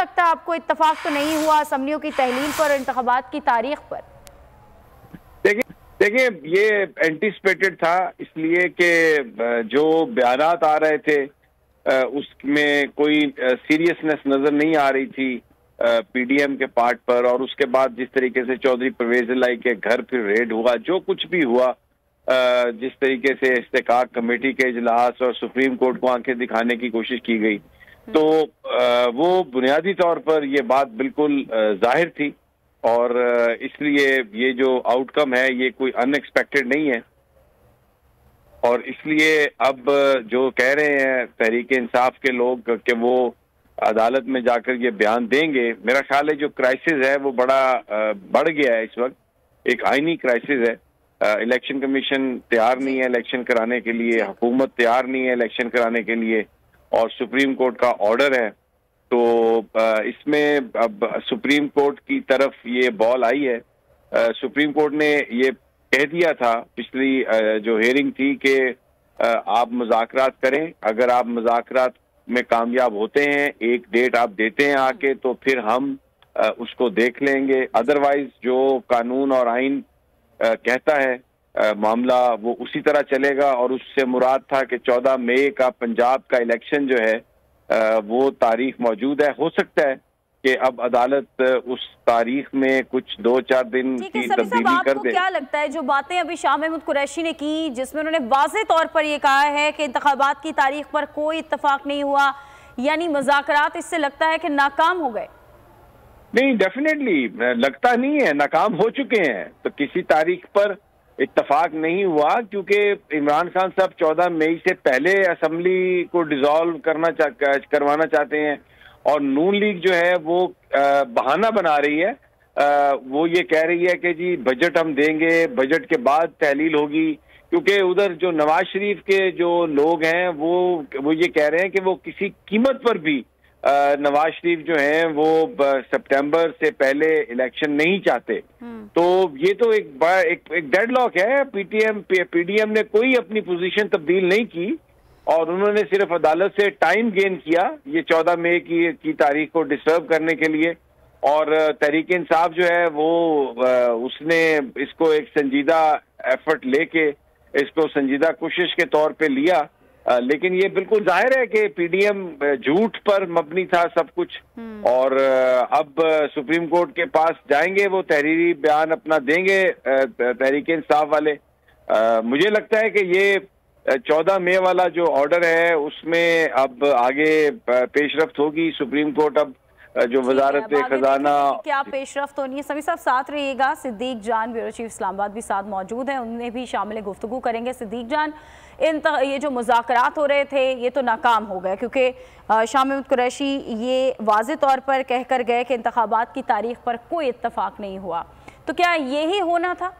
लगता है आपको, इत्तफाक तो नहीं हुआ असम्बलियों की तहलील पर और इंतखाबात की तारीख पर? देखिए ये एंटिसिपेटेड था, इसलिए कि जो बयानात आ रहे थे उसमें कोई सीरियसनेस नजर नहीं आ रही थी पीडीएम के पार्ट पर। और उसके बाद जिस तरीके से चौधरी परवेज इलाही के घर फिर रेड हुआ, जो कुछ भी हुआ, जिस तरीके से इस्तेकाक कमेटी के इजलास और सुप्रीम कोर्ट को आंखें दिखाने की कोशिश की गई, तो वो बुनियादी तौर पर ये बात बिल्कुल जाहिर थी। और इसलिए ये जो आउटकम है ये कोई अनएक्सपेक्टेड नहीं है। और इसलिए अब जो कह रहे हैं तहरीक इंसाफ के लोग कि वो अदालत में जाकर ये बयान देंगे, मेरा ख्याल है जो क्राइसिस है वो बड़ा बढ़ गया है इस वक्त। एक आईनी क्राइसिस है। इलेक्शन कमीशन तैयार नहीं है इलेक्शन कराने के लिए, हुकूमत तैयार नहीं है इलेक्शन कराने के लिए, और सुप्रीम कोर्ट का ऑर्डर है। तो इसमें अब सुप्रीम कोर्ट की तरफ ये बॉल आई है। सुप्रीम कोर्ट ने ये कह दिया था पिछली जो हेयरिंग थी कि आप मुज़ाकरात करें, अगर आप मुज़ाकरात में कामयाब होते हैं, एक डेट आप देते हैं आके, तो फिर हम उसको देख लेंगे। अदरवाइज जो कानून और आइन कहता है मामला वो उसी तरह चलेगा। और उससे मुराद था कि 14 मई का पंजाब का इलेक्शन जो है वो तारीख मौजूद है। हो सकता है कि अब अदालत उस तारीख में कुछ 2-4 दिन की तब्दीली कर दे। क्या लगता है जो बातें अभी शाह महमूद कुरैशी ने की, जिसमें उन्होंने वाज़ेह तौर पर यह कहा है कि इंतखाबात की तारीख पर कोई इत्तफाक नहीं हुआ, यानी मुज़ाकरात इससे लगता है कि नाकाम हो गए? नहीं, डेफिनेटली लगता नहीं है, नाकाम हो चुके हैं। तो किसी तारीख पर इत्तफाक नहीं हुआ क्योंकि इमरान खान साहब 14 मई से पहले असेंबली को डिसॉल्व करवाना चाहते हैं। और नून लीग जो है वो बहाना बना रही है। वो ये कह रही है कि जी बजट हम देंगे, बजट के बाद तहलील होगी, क्योंकि उधर जो नवाज शरीफ के जो लोग हैं वो ये कह रहे हैं कि वो किसी कीमत पर भी नवाज शरीफ जो हैं वो सितंबर से पहले इलेक्शन नहीं चाहते। तो ये तो एक डेडलॉक है। पीडीएम ने कोई अपनी पोजीशन तब्दील नहीं की और उन्होंने सिर्फ अदालत से टाइम गेन किया ये 14 मई की तारीख को डिस्टर्ब करने के लिए। और तहरीक इंसाफ जो है वो उसने इसको एक संजीदा एफर्ट लेके इसको संजीदा कोशिश के तौर पे लिया। लेकिन ये बिल्कुल जाहिर है कि पीडीएम झूठ पर मबनी था सब कुछ। और अब सुप्रीम कोर्ट के पास जाएंगे, वो तहरीरी बयान अपना देंगे तहरीक इंसाफ वाले। मुझे लगता है कि ये 14 मई वाला जो ऑर्डर है उसमें अब आगे पेशरफ्त होगी। सुप्रीम कोर्ट अब जो वजारत खजाना क्या पेशरफ्त होनी है। सभी साहब साथ रहिएगा। सिद्दीक जान ब्यूरो चीफ इस्लामाबाद भी साथ मौजूद हैं, उन्हें भी शामिल गुफ्तगू करेंगे। सिद्दीक जान, ये जो मुज़ाकरात हो रहे थे ये तो नाकाम हो गए क्योंकि शाह महमूद कुरैशी ये वाज़ेह तौर पर कहकर गए कि इंतखाबात की तारीख पर कोई इत्तफाक नहीं हुआ। तो क्या यही होना था?